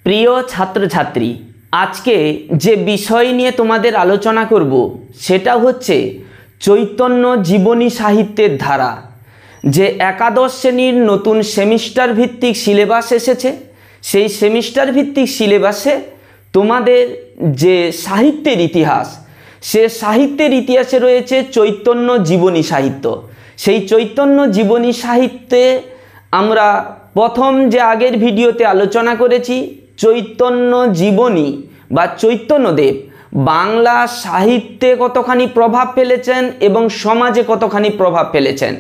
প্রিয় ছাত্রছাত্রী, আজকে যে বিষয় নিয়ে তোমাদের আলোচনা করব সেটা হচ্ছে চৈতন্য জীবনী সাহিত্যের ধারা। যে একাদশ শ্রেণীর নতুন সেমিস্টার ভিত্তিক সিলেবাস এসেছে, সেই সেমিস্টার ভিত্তিক সিলেবাসে তোমাদের যে সাহিত্যের ইতিহাস, সে সাহিত্যের ইতিহাসে রয়েছে চৈতন্য জীবনী সাহিত্য। সেই চৈতন্য জীবনী সাহিত্যে আমরা প্রথম যে আগের ভিডিওতে আলোচনা করেছি, চৈতন্য জীবনী বা চৈতন্যদেব বাংলা সাহিত্যে কতখানি প্রভাব ফেলেছেন এবং সমাজে কতখানি প্রভাব ফেলেছেন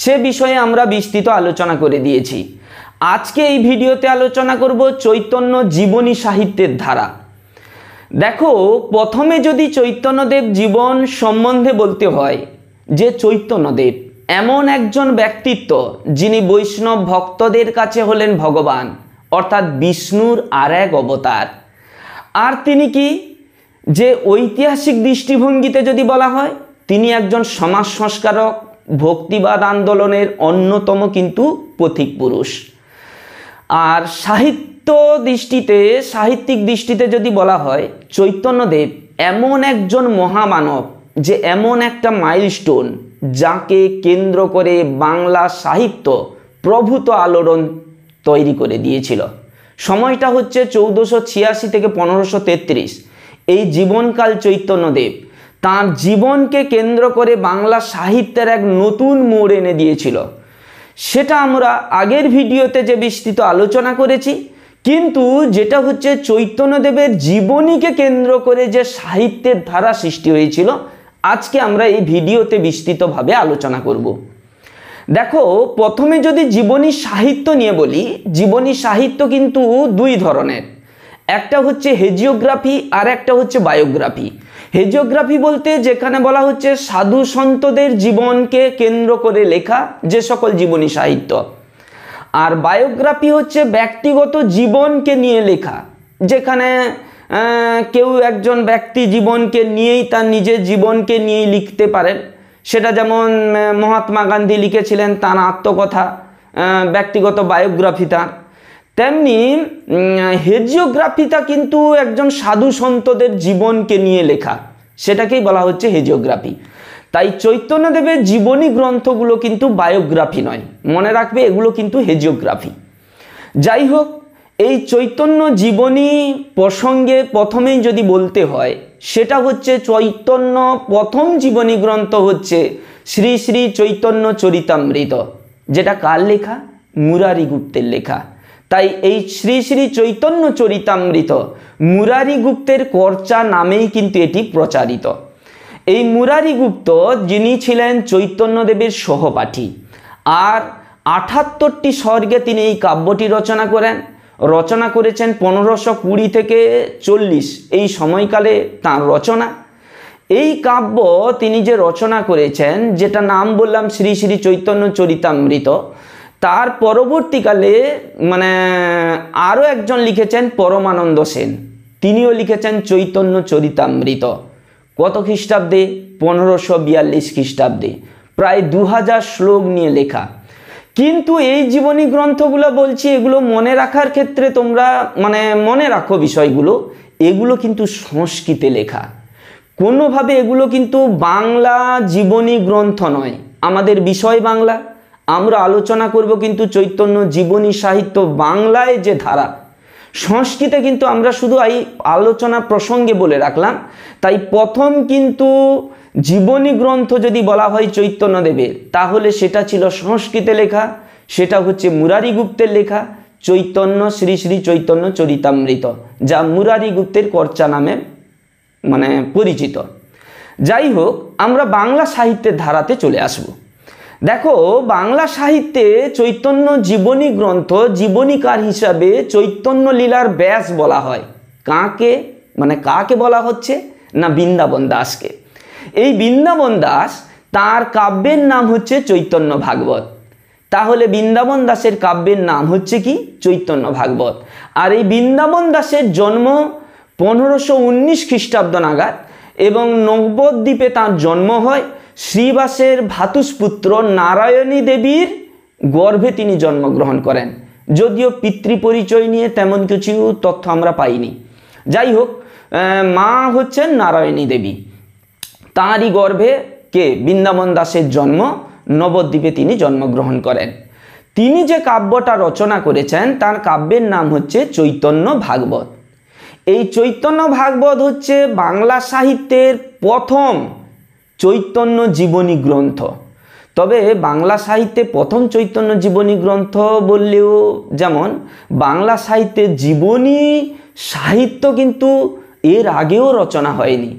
সে বিষয়ে আমরা বিস্তৃত আলোচনা করে দিয়েছি। আজকে এই ভিডিওতে আলোচনা করব চৈতন্য জীবনী সাহিত্যের ধারা। দেখো, প্রথমে যদি চৈতন্যদেব জীবন সম্বন্ধে বলতে হয়, যে চৈতন্যদেব এমন একজন ব্যক্তিত্ব যিনি বৈষ্ণব ভক্তদের কাছে হলেন ভগবান, অর্থাৎ বিষ্ণুর আর এক অবতার। আর তিনি কি, যে ঐতিহাসিক দৃষ্টিভঙ্গিতে যদি বলা হয়, তিনি একজন সমাজ সংস্কারক, ভক্তিবাদ আন্দোলনের অন্যতম কিন্তু পথিক পুরুষ। আর সাহিত্যিক দৃষ্টিতে যদি বলা হয়, চৈতন্যদেব এমন একজন মহামানব, যে এমন একটা মাইলস্টোন যাকে কেন্দ্র করে বাংলা সাহিত্য প্রভূত আলোড়ন তৈরি করে দিয়েছিল। সময়টা হচ্ছে 1486 থেকে 1533। এই জীবনকাল চৈতন্যদেব তাঁর জীবনকে কেন্দ্র করে বাংলা সাহিত্যের এক নতুন মোড় এনে দিয়েছিল। সেটা আমরা আগের ভিডিওতে যে বিস্তৃত আলোচনা করেছি। কিন্তু যেটা হচ্ছে চৈতন্যদেবের জীবনীকে কেন্দ্র করে যে সাহিত্যের ধারা সৃষ্টি হয়েছিল, আজকে আমরা এই ভিডিওতে বিস্তৃতভাবে আলোচনা করব। দেখো, প্রথমে যদি জীবনী সাহিত্য নিয়ে বলি, জীবনী সাহিত্য কিন্তু দুই ধরনের। একটা হচ্ছে হেজিওগ্রাফি আর একটা হচ্ছে বায়োগ্রাফি। হেজিওগ্রাফি বলতে যেখানে বলা হচ্ছে সাধু সন্তদের জীবনকে কেন্দ্র করে লেখা যে সকল জীবনী সাহিত্য। আর বায়োগ্রাফি হচ্ছে ব্যক্তিগত জীবনকে নিয়ে লেখা, যেখানে কেউ একজন ব্যক্তি জীবনকে নিয়েই তার নিজের জীবনকে নিয়েই লিখতে পারেন। সেটা যেমন মহাত্মা গান্ধী লিখেছিলেন তার আত্মকথা, ব্যক্তিগত বায়োগ্রাফি তার। তেমনি হেজিওগ্রাফিটা কিন্তু একজন সাধু সন্তদের জীবনকে নিয়ে লেখা, সেটাকেই বলা হচ্ছে হেজিওগ্রাফি। তাই চৈতন্যদেবের জীবনী গ্রন্থগুলো কিন্তু বায়োগ্রাফি নয়, মনে রাখবে, এগুলো কিন্তু হেজিওগ্রাফি। যাই হোক, এই চৈতন্য জীবনী প্রসঙ্গে প্রথমেই যদি বলতে হয়, সেটা হচ্ছে চৈতন্য প্রথম জীবনী গ্রন্থ হচ্ছে শ্রী শ্রী চৈতন্য চরিতামৃত, যেটা কার লেখা? মুরারি গুপ্তের লেখা। তাই এই শ্রী শ্রী চৈতন্য চরিতামৃত মুরারি গুপ্তের কর্চা নামেই কিন্তু এটি প্রচারিত। এই মুরারি গুপ্ত, যিনি ছিলেন চৈতন্যদেবের সহপাঠী, আর 78টি স্বর্গে তিনি এই কাব্যটি রচনা করেছেন 1520 থেকে 40 এই সময়কালে তাঁর রচনা। এই কাব্য তিনি যে রচনা করেছেন, যেটা নাম বললাম শ্রী শ্রী চৈতন্য চরিতামৃত, তার পরবর্তীকালে আরও একজন লিখেছেন পরমানন্দ সেন, তিনিও লিখেছেন চৈতন্য চরিতামৃত। কত খ্রিস্টাব্দে? 1542 খ্রিস্টাব্দে, প্রায় 2000 শ্লোক নিয়ে লেখা। কিন্তু এই জীবনী গ্রন্থগুলো বলছি, এগুলো মনে রাখার ক্ষেত্রে তোমরা মনে রাখো বিষয়গুলো, এগুলো কিন্তু সংস্কৃতে লেখা, কোনোভাবে এগুলো কিন্তু বাংলা জীবনী গ্রন্থ নয়। আমাদের বিষয় বাংলা, আমরা আলোচনা করব কিন্তু চৈতন্য জীবনী সাহিত্য বাংলায় যে ধারা। সংস্কৃতে কিন্তু আমরা শুধু এই আলোচনা প্রসঙ্গে বলে রাখলাম। তাই প্রথম কিন্তু জীবনী গ্রন্থ যদি বলা হয় চৈতন্যদেবের, তাহলে সেটা ছিল সংস্কৃতে লেখা, সেটা হচ্ছে মুরারি গুপ্তের লেখা চৈতন্য শ্রী শ্রী চৈতন্য চরিতামৃত, যা মুরারি গুপ্তের কর্চা নামে পরিচিত। যাই হোক, আমরা বাংলা সাহিত্যের ধারাতে চলে আসব। দেখো, বাংলা সাহিত্যে চৈতন্য জীবনী গ্রন্থ জীবনীকার হিসাবে চৈতন্য লীলার ব্যাস বলা হয়। কাকে বলা হচ্ছে না? বৃন্দাবন দাসকে। এই বৃন্দাবন দাস, তার কাব্যের নাম হচ্ছে চৈতন্য ভাগবত। তাহলে বৃন্দাবন দাসের কাব্যের নাম হচ্ছে কি? চৈতন্য ভাগবত। আর এই বৃন্দাবন দাসের জন্ম 1519 খ্রিস্টাব্দ নাগাদ, এবং নবদ্বীপে তার জন্ম হয়। শ্রীবাসের ভ্রাতুষ্পুত্র নারায়ণী দেবীর গর্ভে তিনি জন্মগ্রহণ করেন। যদিও পিতৃ পরিচয় নিয়ে তেমন কিছু তথ্য আমরা পাইনি। যাই হোক, মা হচ্ছেন নারায়ণী দেবী, তাঁরই গর্ভে কে বৃন্দাবন দাসের জন্ম, নবদ্বীপে তিনি জন্মগ্রহণ করেন। তিনি যে কাব্যটা রচনা করেছেন তার কাব্যের নাম হচ্ছে চৈতন্য ভাগবত। এই চৈতন্য ভাগবত হচ্ছে বাংলা সাহিত্যের প্রথম চৈতন্য জীবনী গ্রন্থ। তবে বাংলা সাহিত্যে প্রথম চৈতন্য জীবনী গ্রন্থ বললেও, যেমন বাংলা সাহিত্যের জীবনী সাহিত্য কিন্তু এর আগেও রচনা হয়নি,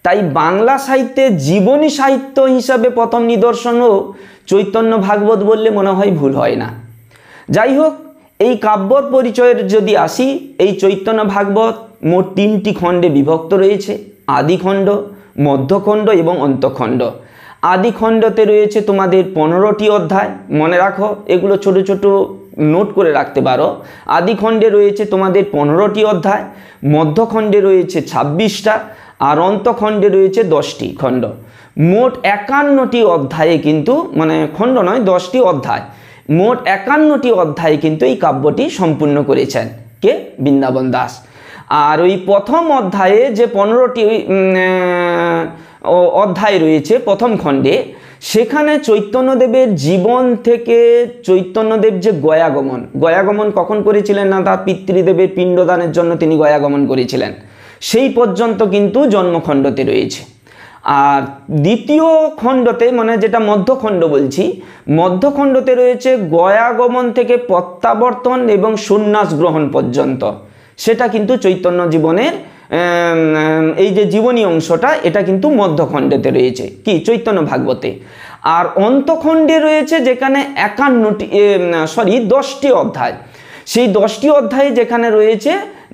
তাই বাংলা সাহিত্যে জীবনী সাহিত্য হিসাবে প্রথম নিদর্শনও চৈতন্য ভাগবত বললে মনে হয় ভুল হয় না। যাই হোক, এই কাব্যর পরিচয়ের যদি আসি, এই চৈতন্য ভাগবত মোট 3টি খণ্ডে বিভক্ত রয়েছে, আদিখণ্ড, মধ্যখণ্ড এবং অন্তখণ্ড। আদিখণ্ডতে রয়েছে তোমাদের 15টি অধ্যায়, মনে রাখো, এগুলো ছোট ছোট নোট করে রাখতে পারো। আদিখণ্ডে রয়েছে তোমাদের 15টি অধ্যায়, মধ্যখণ্ডে রয়েছে 26টা, আর অন্তখণ্ডে রয়েছে 10টি খণ্ড। মোট 51টি অধ্যায়ে কিন্তু, মানে খণ্ড নয়, 10টি অধ্যায়, মোট 51টি অধ্যায়ে কিন্তু এই কাব্যটি সম্পূর্ণ করেছেন কে? বৃন্দাবন দাস। আর ওই প্রথম অধ্যায়ে যে 15টি অধ্যায় রয়েছে প্রথম খণ্ডে, সেখানে চৈতন্যদেবের জীবন থেকে চৈতন্যদেব যে গয়াগমন কখন করেছিলেন না, তার পিতৃদেবের পিণ্ডদানের জন্য তিনি গয়াগমন করেছিলেন, সেই পর্যন্ত কিন্তু জন্মখণ্ডতে রয়েছে। আর দ্বিতীয় খণ্ডতে, মানে যেটা মধ্যখণ্ড বলছি, মধ্যখণ্ডতে রয়েছে গয়াগমন থেকে প্রত্যাবর্তন এবং সন্ন্যাস গ্রহণ পর্যন্ত, সেটা কিন্তু চৈতন্য জীবনের এই যে জীবনী অংশটা, এটা কিন্তু মধ্যখণ্ডেতে রয়েছে, কি চৈতন্য ভাগবতে। আর অন্তখণ্ডে রয়েছে যেখানে 10টি অধ্যায়, সেই 10টি অধ্যায়ে যেখানে রয়েছে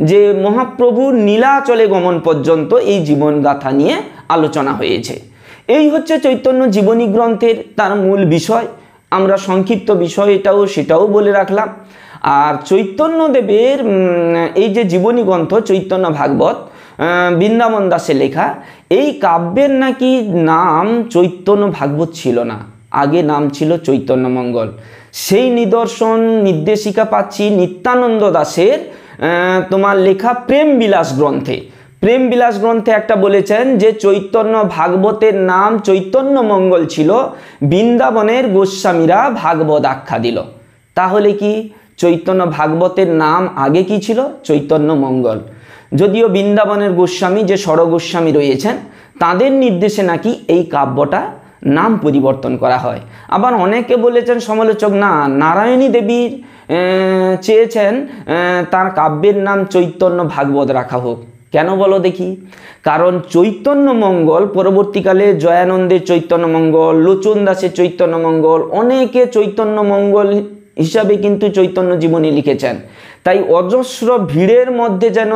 যে মহাপ্রভুর নীলাচলে গমন পর্যন্ত এই জীবনগাথা নিয়ে আলোচনা হয়েছে। এই হচ্ছে চৈতন্য জীবনী গ্রন্থের তার মূল বিষয়। আমরা সংক্ষিপ্ত বিষয়টাও সেটাও বলে রাখলাম। আর চৈতন্যদেবের এই যে জীবনী গ্রন্থ চৈতন্য ভাগবত, বৃন্দাবন দাসের লেখা, এই কাব্যের নাকি নাম চৈতন্য ভাগবত ছিল না, আগে নাম ছিল চৈতন্য মঙ্গল। সেই নির্দেশিকা পাচ্ছি নিত্যানন্দ দাসের তোমার লেখা প্রেম বিলাস গ্রন্থে। প্রেম বিলাস গ্রন্থে একটা বলেছেন যে চৈতন্য ভাগবতের নাম চৈতন্য মঙ্গল ছিল, বৃন্দাবনের গোস্বামীরা ভাগবত আখ্যা দিল। তাহলে কি চৈতন্য ভাগবতের নাম আগে কি ছিল? চৈতন্য মঙ্গল। যদিও বৃন্দাবনের গোস্বামী যে ষড় গোস্বামী রয়েছেন, তাদের নির্দেশে নাকি এই কাব্যটা নাম পরিবর্তন করা হয়। আবার অনেকে বলেছেন সমালোচক, না, নারায়ণী দেবীর চেয়েছেন তার কাব্যের নাম চৈতন্য ভাগবত রাখা হোক। কেন বলো দেখি? কারণ চৈতন্য মঙ্গল পরবর্তীকালে জয়ানন্দের চৈতন্য মঙ্গল, লোচন দাসের চৈতন্য মঙ্গল, অনেকে চৈতন্য মঙ্গল হিসাবে কিন্তু চৈতন্য জীবনী লিখেছেন। তাই অজস্র ভিড়ের মধ্যে যেন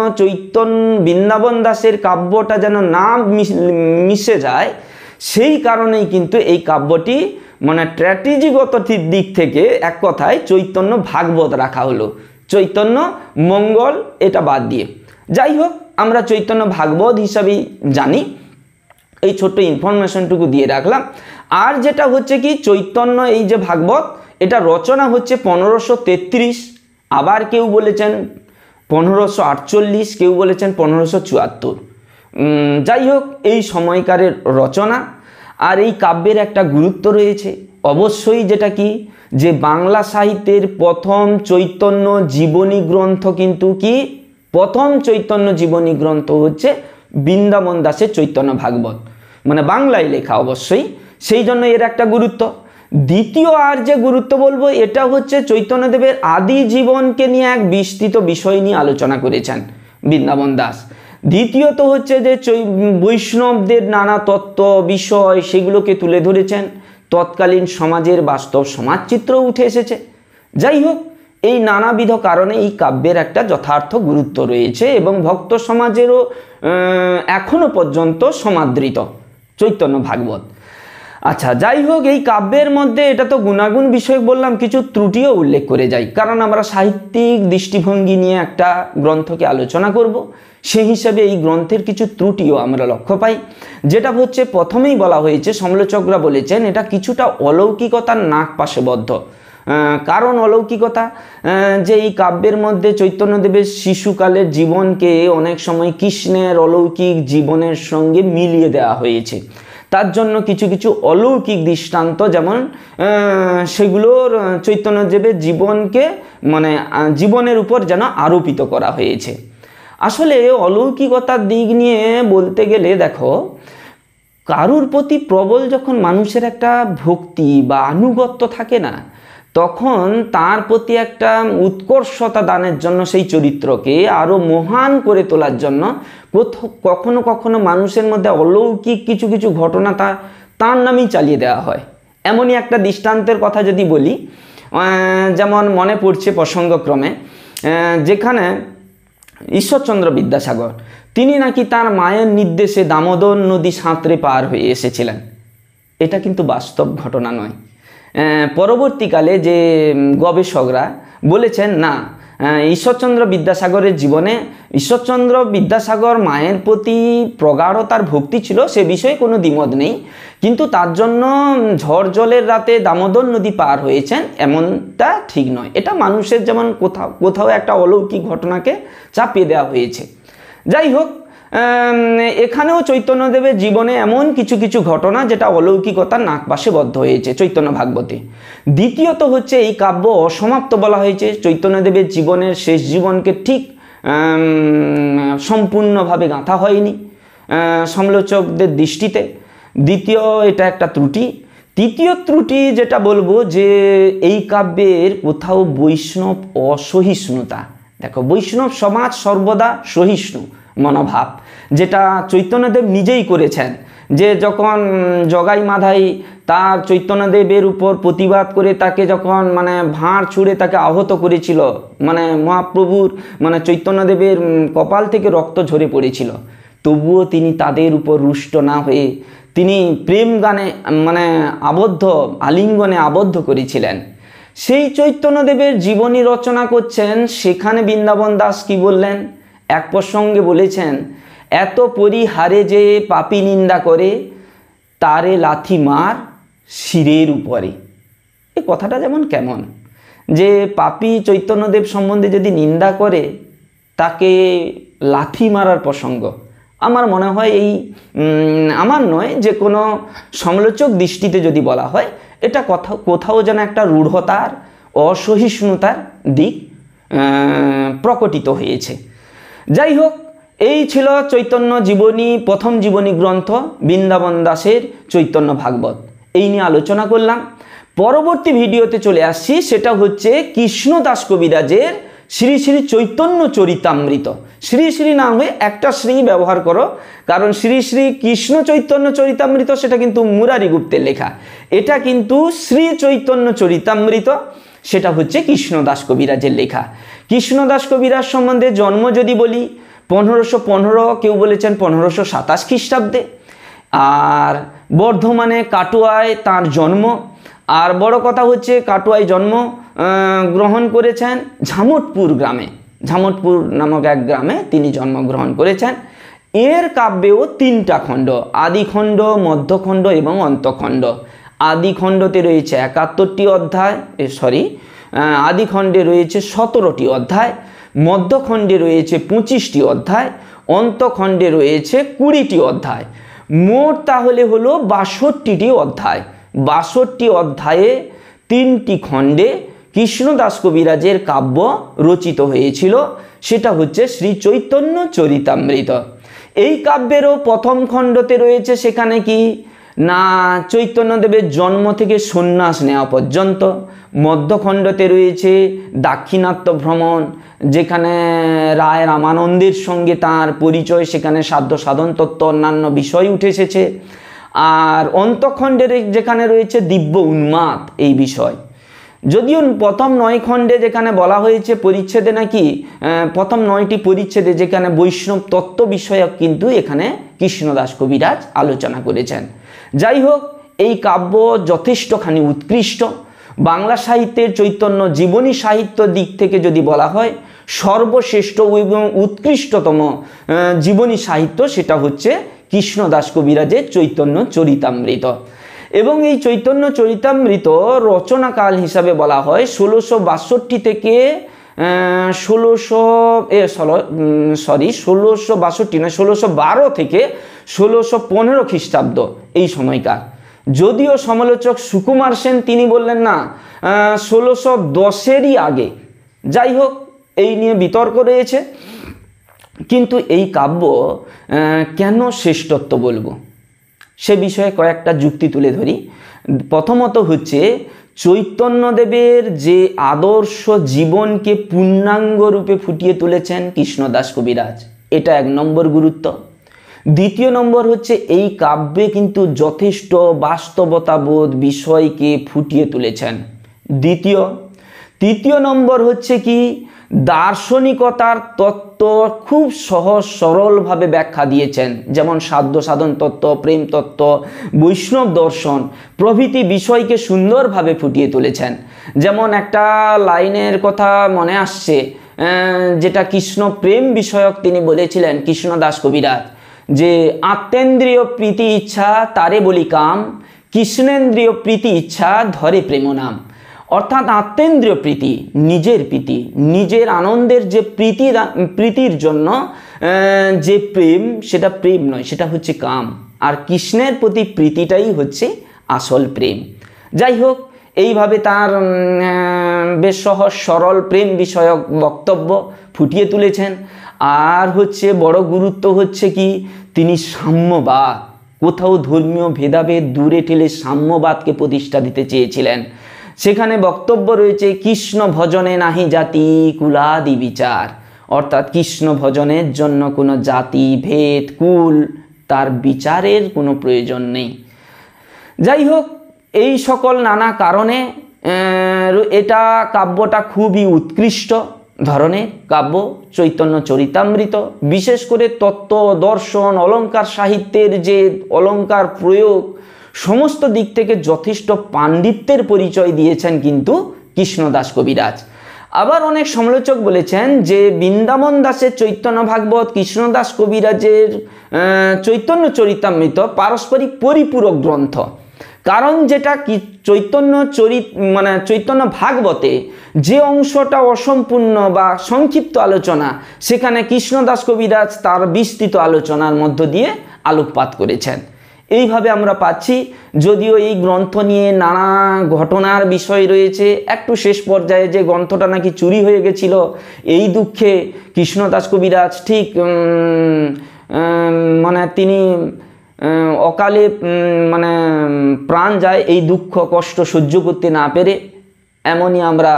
বৃন্দাবন দাসের কাব্যটা যেন না মিশে যায়, সেই কারণেই কিন্তু এই কাব্যটি, মানে স্ট্র্যাটেজিগত দিক থেকে এক কথায় চৈতন্য ভাগবত রাখা হলো, চৈতন্য মঙ্গল এটা বাদ দিয়ে। যাই হোক, আমরা চৈতন্য ভাগবত হিসাবেই জানি। এই ছোট্ট ইনফরমেশনটুকু দিয়ে রাখলাম। আর যেটা হচ্ছে কি, চৈতন্য এই যে ভাগবত, এটা রচনা হচ্ছে 1533, আবার কেউ বলেছেন 1548, কেউ বলেছেন 1574। যাই হোক, এই সময়কারের রচনা। আর এই কাব্যের একটা গুরুত্ব রয়েছে অবশ্যই, যেটা কি, যে বাংলা সাহিত্যের প্রথম চৈতন্য জীবনী গ্রন্থ কিন্তু কি, প্রথম চৈতন্য জীবনী গ্রন্থ হচ্ছে বৃন্দাবন দাসের চৈতন্য ভাগবত, মানে বাংলায় লেখা অবশ্যই, সেই জন্য এর একটা গুরুত্ব। দ্বিতীয় আর যে গুরুত্ব বলবো, এটা হচ্ছে চৈতন্যদেবের আদি জীবনকে নিয়ে এক বিস্তৃত বিষয় নিয়ে আলোচনা করেছেন বৃন্দাবন দাস। দ্বিতীয়ত হচ্ছে যে বৈষ্ণবদের নানা তত্ত্ব বিষয় সেগুলোকে তুলে ধরেছেন, তৎকালীন সমাজের বাস্তব সমাজচিত্র উঠে এসেছে। যাই হোক, এই নানাবিধ কারণে এই কাব্যের একটা যথার্থ গুরুত্ব রয়েছে এবং ভক্ত সমাজেরও এখনো পর্যন্ত সমাদৃত চৈতন্য ভাগবত। আচ্ছা, যাই হোক, এই কাব্যের মধ্যে এটা তো গুণাগুণ বিষয় বললাম, কিছু ত্রুটিও উল্লেখ করে যাই, কারণ আমরা সাহিত্যিক দৃষ্টিভঙ্গি নিয়ে একটা গ্রন্থকে আলোচনা করব, সেই হিসাবে এই গ্রন্থের কিছু ত্রুটিও আমরা লক্ষ্য পাই। যেটা হচ্ছে, প্রথমেই বলা হয়েছে, সমালোচকরা বলেছেন এটা কিছুটা অলৌকিকতার নাক পাশে বদ্ধ, কারণ অলৌকিকতা, যে এই কাব্যের মধ্যে চৈতন্যদেবের শিশুকালের জীবনকে অনেক সময় কৃষ্ণের অলৌকিক জীবনের সঙ্গে মিলিয়ে দেওয়া হয়েছে। তার জন্য কিছু কিছু অলৌকিক দৃষ্টান্ত যেমন সেগুলোর চৈতন্যদেবের জীবনকে মানে জীবনের উপর যেন আরোপিত করা হয়েছে। আসলে অলৌকিকতার দিক নিয়ে বলতে গেলে দেখো, কারুর প্রতি প্রবল যখন মানুষের একটা ভক্তি বা আনুগত্য থাকে না, তখন তার প্রতি একটা উৎকর্ষতা দানের জন্য সেই চরিত্রকে আরও মহান করে তোলার জন্য কখনো কখনো মানুষের মধ্যে অলৌকিক কিছু কিছু ঘটনা তার নামেই চালিয়ে দেওয়া হয়। এমনই একটা দৃষ্টান্তের কথা যদি বলি, যেমন মনে পড়ছে প্রসঙ্গক্রমে, যেখানে ঈশ্বরচন্দ্র বিদ্যাসাগর তিনি নাকি তার মায়ের নির্দেশে দামোদর নদী সাঁতরে পার হয়ে এসেছিলেন। এটা কিন্তু বাস্তব ঘটনা নয়। পরবর্তীকালে যে গবেষকরা বলেছেন না, ঈশ্বরচন্দ্র বিদ্যাসাগরের জীবনে ঈশ্বরচন্দ্র বিদ্যাসাগর মায়ের প্রতি প্রগাঢ়তার ভক্তি ছিল, সে বিষয়ে কোনো দ্বিমত নেই, কিন্তু তার জন্য ঝড় জলের রাতে দামোদর নদী পার হয়েছেন এমনটা ঠিক নয়। এটা মানুষের যেমন কোথাও একটা অলৌকিক ঘটনাকে চাপিয়ে দেওয়া হয়েছে। যাই হোক, এখানেও চৈতন্যদেবের জীবনে এমন কিছু কিছু ঘটনা যেটা অলৌকিকতার নাকপাশে বদ্ধ হয়েছে চৈতন্য ভাগবতে। দ্বিতীয়ত হচ্ছে এই কাব্য অসমাপ্ত বলা হয়েছে, চৈতন্যদেবের জীবনের শেষ জীবনকে ঠিক সম্পূর্ণভাবে গাঁথা হয়নি সমালোচকদের দৃষ্টিতে। দ্বিতীয়, এটা একটা ত্রুটি। তৃতীয় ত্রুটি যেটা বলবো, যে এই কাব্যের কোথাও বৈষ্ণব অসহিষ্ণুতা। দেখো, বৈষ্ণব সমাজ সর্বদা সহিষ্ণু মনোভাব, যেটা চৈতন্যদেব নিজেই করেছেন। যে যখন জগাই মাধাই তার চৈতন্যদেবের উপর প্রতিবাদ করে তাকে যখন ভাঁড় ছুঁড়ে তাকে আহত করেছিল, মহাপ্রভুর চৈতন্যদেবের কপাল থেকে রক্ত ঝরে পড়েছিল, তবুও তিনি তাদের উপর রুষ্ট না হয়ে তিনি প্রেম গানে আলিঙ্গনে আবদ্ধ করেছিলেন। সেই চৈতন্যদেবের জীবনী রচনা করছেন, সেখানে বৃন্দাবন দাস কি বললেন, এক প্রসঙ্গে বলেছেন, এত পরিহারে যে পাপী নিন্দা করে, তারে লাথি মার শিরের উপরে। এই কথাটা যেমন কেমন, যে পাপী চৈতন্যদেব সম্বন্ধে যদি নিন্দা করে তাকে লাথি মারার প্রসঙ্গ। আমার মনে হয় এই আমার নয়, যে কোনো সমালোচক দৃষ্টিতে যদি বলা হয়, এটা কোথাও যেন একটা রূঢ়তার অসহিষ্ণুতার দিক প্রকটিত হয়েছে। যাই হোক, এই ছিল চৈতন্য জীবনী, প্রথম জীবনী গ্রন্থ বৃন্দাবন দাসের চৈতন্য ভাগবত। এই নিয়ে আলোচনা করলাম। পরবর্তী ভিডিওতে চলে আসছি, সেটা হচ্ছে কৃষ্ণদাস কবিরাজের শ্রী শ্রী চৈতন্য চরিতামৃত। শ্রী শ্রী না হয়ে একটা শ্রী ব্যবহার করো, কারণ শ্রী শ্রী কৃষ্ণ চৈতন্য চরিতামৃত সেটা কিন্তু মুরারি গুপ্তের লেখা, এটা কিন্তু শ্রী চৈতন্য চরিতামৃত, সেটা হচ্ছে কৃষ্ণদাস কবিরাজের লেখা। কৃষ্ণদাস কবিরাজ সম্বন্ধে জন্ম যদি বলি, 1515, কেউ বলেছেন 1527 খ্রিস্টাব্দে, আর বর্ধমানে কাটোয়ায় তার জন্ম। আর বড় কথা হচ্ছে, কাটোয়ায় জন্ম গ্রহণ করেছেন ঝামটপুর গ্রামে, ঝামটপুর নামক এক গ্রামে তিনি জন্মগ্রহণ করেছেন। এর কাব্যেও 3টা খণ্ড, আদিখণ্ড, মধ্যখণ্ড এবং অন্তখণ্ড। আদিখণ্ডতে রয়েছে 71টি অধ্যায়, আদিখণ্ডে রয়েছে 17টি অধ্যায়, মধ্যখণ্ডে রয়েছে 25টি অধ্যায়, অন্তখণ্ডে রয়েছে 20টি অধ্যায়। মোট তাহলে হলো 62টি অধ্যায়। 62টি অধ্যায়ে 3টি খণ্ডে কৃষ্ণদাস কবিরাজের কাব্য রচিত হয়েছিল, সেটা হচ্ছে শ্রী চৈতন্য চরিতামৃত। এই কাব্যেরও প্রথম খণ্ডতে রয়েছে সেখানে কি না, চৈতন্যদেবের জন্ম থেকে সন্ন্যাস নেওয়া পর্যন্ত। মধ্যখণ্ডতে রয়েছে দাক্ষিণাত্য ভ্রমণ, যেখানে রায় রামানন্দের সঙ্গে তার পরিচয়, সেখানে সাধ্য সাধন তত্ত্ব অন্যান্য বিষয় উঠে এসেছে। আর অন্তখণ্ডের যেখানে রয়েছে দিব্য উন্মাদ এই বিষয়। যদিও প্রথম 9 খণ্ডে যেখানে বলা হয়েছে পরিচ্ছেদে নাকি, প্রথম 9টি পরিচ্ছেদে যেখানে বৈষ্ণব তত্ত্ব বিষয়ক কিন্তু এখানে কৃষ্ণদাস কবিরাজ আলোচনা করেছেন। যাই হোক, এই কাব্য যথেষ্টখানি উৎকৃষ্ট। বাংলা সাহিত্যের চৈতন্য জীবনী সাহিত্য দিক থেকে যদি বলা হয়, সর্বশ্রেষ্ঠ এবং উৎকৃষ্টতম জীবনী সাহিত্য সেটা হচ্ছে কৃষ্ণদাস কবিরাজের চৈতন্য চরিতামৃত। এবং এই চৈতন্য চরিতামৃত রচনাকাল হিসাবে বলা হয় 1662 থেকে 1612 থেকে 1615 খ্রিস্টাব্দ এই সময়কার। যদিও সমালোচক সুকুমার সেন তিনি বললেন না 1610-এরই আগে। যাই হোক, এই নিয়ে বিতর্ক রয়েছে। কিন্তু এই কাব্য কেন শ্রেষ্ঠত্ব বলবো সে বিষয়ে কয়েকটা যুক্তি তুলে ধরি। প্রথমত হচ্ছে চৈতন্যদেবের যে আদর্শ জীবনকে পূর্ণাঙ্গ রূপে ফুটিয়ে তুলেছেন কৃষ্ণদাস কবিরাজ, এটা 1 নম্বর গুরুত্ব। দ্বিতীয় নম্বর হচ্ছে এই কাব্যে কিন্তু যথেষ্ট বাস্তবতাবোধ বিষয়কে ফুটিয়ে তুলেছেন। তৃতীয় নম্বর হচ্ছে কি দার্শনিকতার তত্ত্ব খুব সহজ সরলভাবে ব্যাখ্যা দিয়েছেন, যেমন সাধ্য সাধন তত্ত্ব, প্রেম তত্ত্ব, বৈষ্ণব দর্শন প্রভৃতি বিষয়কে সুন্দরভাবে ফুটিয়ে তুলেছেন। যেমন একটা লাইনের কথা মনে আসছে, যেটা কৃষ্ণ প্রেম বিষয়ক তিনি বলেছিলেন কৃষ্ণদাস কবিরাজ, যে আত্মেন্দ্রিয় প্রীতি ইচ্ছা তারে বলি কাম, কৃষ্ণেন্দ্রিয় প্রীতি ইচ্ছা ধরে প্রেম নাম। অর্থাৎ আত্মেন্দ্রিয় প্রীতি, নিজের প্রীতি, নিজের আনন্দের যে প্রীতির জন্য যে প্রেম, সেটা প্রেম নয়, সেটা হচ্ছে কাম। আর কৃষ্ণের প্রতি প্রীতিটাই হচ্ছে আসল প্রেম। যাই হোক, এইভাবে তার বেশ সহজ সরল প্রেম বিষয়ক বক্তব্য ফুটিয়ে তুলেছেন। আর হচ্ছে বড় গুরুত্ব হচ্ছে কি তিনি সাম্যবাদ, কোথাও ধর্মীয় ভেদাভেদ দূরে ঠেলে সাম্যবাদকে প্রতিষ্ঠা দিতে চেয়েছিলেন। সেখানে বক্তব্য রয়েছে কৃষ্ণ ভজনে নাহি জাতি কুলাদি বিচার, অর্থাৎ কৃষ্ণ ভজনের জন্য কোনো জাতি ভেদ কুল তার বিচারের কোনো প্রয়োজন নেই। যাই হোক, এই সকল নানা কারণে এটা কাব্যটা খুবই উৎকৃষ্ট ধরনের কাব্য চৈতন্য চরিতামৃত। বিশেষ করে তত্ত্ব দর্শন অলঙ্কার সাহিত্যের যে অলঙ্কার প্রয়োগ সমস্ত দিক থেকে যথেষ্ট পাণ্ডিত্যের পরিচয় দিয়েছেন কিন্তু কৃষ্ণদাস কবিরাজ। আবার অনেক সমালোচক বলেছেন যে বৃন্দাবন দাসের চৈতন্য ভাগবত, কৃষ্ণদাস কবিরাজের চৈতন্য চরিতামৃত পারস্পরিক পরিপূরক গ্রন্থ। কারণ যেটা কি চৈতন্য ভাগবতে যে অংশটা অসম্পূর্ণ বা সংক্ষিপ্ত আলোচনা, সেখানে কৃষ্ণদাস কবিরাজ তার বিস্তৃত আলোচনার মধ্য দিয়ে আলোকপাত করেছেন। এইভাবে আমরা পাচ্ছি। যদিও এই গ্রন্থ নিয়ে নানা ঘটনার বিষয় রয়েছে, একটু শেষ পর্যায়ে যে গ্রন্থটা নাকি চুরি হয়ে গেছিল, এই দুঃখে কৃষ্ণদাস কবিরাজ ঠিক তিনি অকালে প্রাণ যায় এই দুঃখ কষ্ট সহ্য করতে না পেরে, এমনই আমরা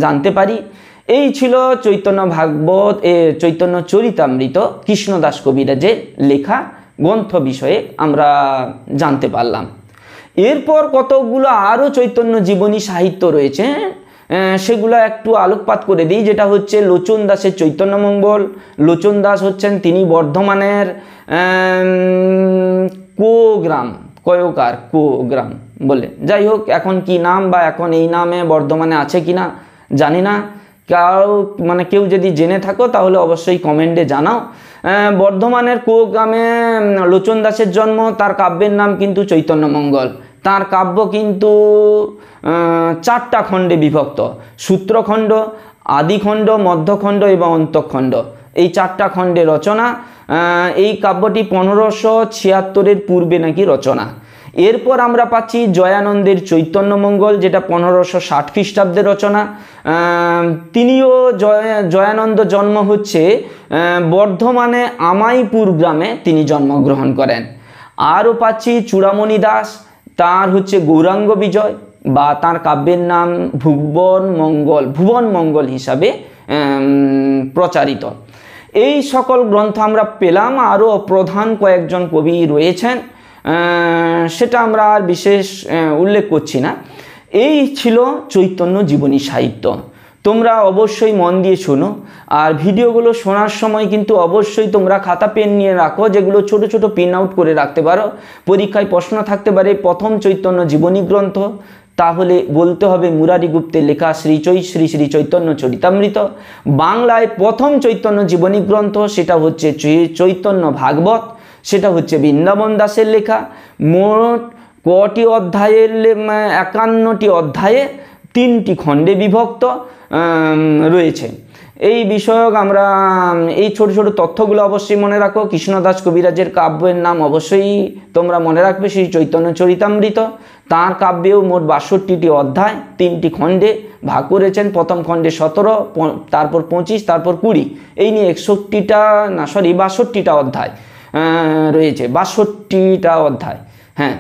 জানতে পারি। এই ছিল চৈতন্য ভাগবত চৈতন্য চরিতামৃত কৃষ্ণদাস কবিরাজের লেখা গ্রন্থ বিষয়ে আমরা জানতে পারলাম। এরপর কতগুলো আরও চৈতন্য জীবনী সাহিত্য রয়েছে, সেগুলো একটু আলোকপাত করে দিই। যেটা হচ্ছে লোচন দাসের চৈতন্য মঙ্গল। লোচন দাস হচ্ছেন তিনি বর্ধমানের কোগ্রাম বলে, যাই হোক এখন কি নাম বা এখন এই নামে বর্ধমানে আছে কিনা জানি না, কেউ যদি জেনে থাকো তাহলে অবশ্যই কমেন্টে জানাও। বর্ধমানের গ্রামে লোচন দাসের জন্ম। তার কাব্যের নাম কিন্তু চৈতন্য মঙ্গল। তার কাব্য কিন্তু 4টা খণ্ডে বিভক্ত: সূত্রখণ্ড, আদিখণ্ড, মধ্যখণ্ড এবং অন্তঃখণ্ড। এই 4টা খণ্ডে রচনা। এই কাব্যটি 1576-এর পূর্বে নাকি রচনা। এরপর আমরা পাচ্ছি জয়ানন্দের চৈতন্য মঙ্গল, যেটা 1560 খ্রিস্টাব্দে রচনা। তিনিও জয়ানন্দ জন্ম হচ্ছে বর্ধমানে আমাইপুর গ্রামে তিনি জন্মগ্রহণ করেন। আরও পাচ্ছি চূড়ামণি দাস, তার হচ্ছে গৌরাঙ্গ বিজয় বা তার কাব্যের নাম ভুবন মঙ্গল হিসাবে প্রচারিত। এই সকল গ্রন্থ আমরা পেলাম। আরও প্রধান কয়েকজন কবি রয়েছেন, সেটা আমরা আর বিশেষ উল্লেখ করছি না। এই ছিল চৈতন্য জীবনী সাহিত্য। তোমরা অবশ্যই মন দিয়ে শোনো, আর ভিডিওগুলো শোনার সময় কিন্তু অবশ্যই তোমরা খাতা পেন নিয়ে রাখো, যেগুলো ছোট ছোট প্রিন্ট আউট করে রাখতে পারো। পরীক্ষায় প্রশ্ন থাকতে পারে প্রথম চৈতন্য জীবনী গ্রন্থ, তাহলে বলতে হবে মুরারি গুপ্তের লেখা শ্রী চৈতন্য চরিতামৃত। বাংলায় প্রথম চৈতন্য জীবনী গ্রন্থ সেটা হচ্ছে চৈতন্য ভাগবত। সেটা হচ্ছে বৃন্দাবন দাসের লেখা। মোট কটি অধ্যায়ের 51টি অধ্যায়ে 3টি খণ্ডে বিভক্ত রয়েছে। এই বিষয়ক আমরা এই ছোট ছোট তথ্যগুলো অবশ্যই মনে রাখো। কৃষ্ণদাস কবিরাজের কাব্যের নাম অবশ্যই তোমরা মনে রাখবে, শ্রী চৈতন্য চরিতামৃত। তাঁর কাব্যেও মোট 62টি অধ্যায় 3টি খণ্ডে ভাগ করেছেন। প্রথম খণ্ডে 17, তারপর 25, তারপর 20, এই নিয়ে 62টা অধ্যায় রয়েছে, 62টা অধ্যায়। হ্যাঁ,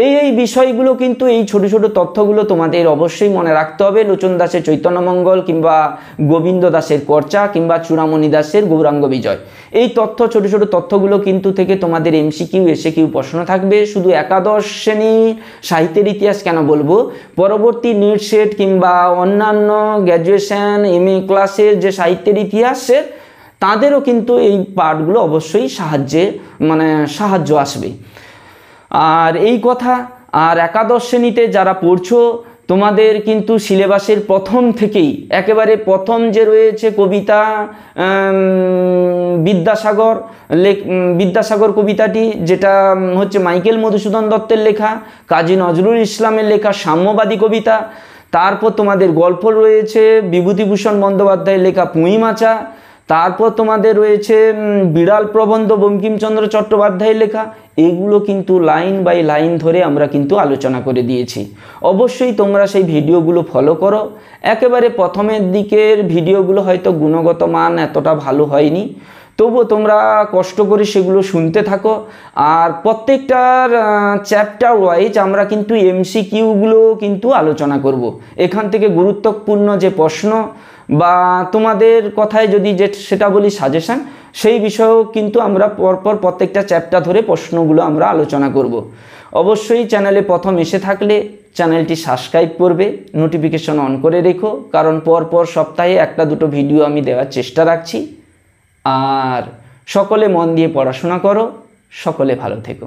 এই বিষয়গুলো কিন্তু, এই ছোট ছোট তথ্যগুলো তোমাদের অবশ্যই মনে রাখতে হবে। লোচন দাসের চৈতন্যমঙ্গল কিংবা গোবিন্দ দাসের কর্চা কিংবা চূড়ামণি দাসের গৌরাঙ্গ বিজয়, এই ছোট ছোট তথ্যগুলো কিন্তু থেকে তোমাদের এমসিকিউ এসএকিউ প্রশ্ন থাকবে। শুধু একাদশ শ্রেণী সাহিত্যের ইতিহাস কেন বলবো, পরবর্তী নিট সেট কিংবা অন্যান্য গ্র্যাজুয়েশন এমএ ক্লাসের যে সাহিত্যের ইতিহাসের, তাদেরও কিন্তু এই পাঠগুলো অবশ্যই সাহায্য আসবে। আর এই কথা, আর একাদশ শ্রেণীতে যারা পড়ছো তোমাদের কিন্তু সিলেবাসের প্রথম থেকেই একেবারে প্রথম যে রয়েছে কবিতা, বিদ্যাসাগর কবিতাটি, যেটা হচ্ছে মাইকেল মধুসূদন দত্তের লেখা, কাজী নজরুল ইসলামের লেখা সাম্যবাদী কবিতা। তারপর তোমাদের গল্প রয়েছে বিভূতিভূষণ বন্দ্যোপাধ্যায়ের লেখা পুঁইমাচা। তারপর তোমাদের রয়েছে বিড়াল প্রবন্ধ বঙ্কিমচন্দ্র চট্টোপাধ্যায়ের লেখা। এগুলো কিন্তু লাইন বাই লাইন ধরে আমরা কিন্তু আলোচনা করে দিয়েছি। অবশ্যই তোমরা সেই ভিডিওগুলো ফলো করো। একেবারে প্রথমের দিকের ভিডিওগুলো হয়তো গুণগত মান এতটা ভালো হয়নি, তবুও তোমরা কষ্ট করে সেগুলো শুনতে থাকো। আর প্রত্যেকটার চ্যাপ্টার ওয়াইজ আমরা কিন্তু এমসিকিউগুলো কিন্তু আলোচনা করব। এখান থেকে গুরুত্বপূর্ণ যে প্রশ্ন বা তোমাদের কথায় যদি সেটা বলি সাজেশান, সেই বিষয়েও কিন্তু আমরা পরপর প্রত্যেকটা চ্যাপ্টার ধরে প্রশ্নগুলো আমরা আলোচনা করব। অবশ্যই চ্যানেলে প্রথম এসে থাকলে চ্যানেলটি সাবস্ক্রাইব করবে, নোটিফিকেশন অন করে রেখো, কারণ পরপর সপ্তাহে 1-2 ভিডিও আমি দেওয়ার চেষ্টা রাখছি। আর সকলে মন দিয়ে পড়াশোনা করো, সকলে ভালো থেকো।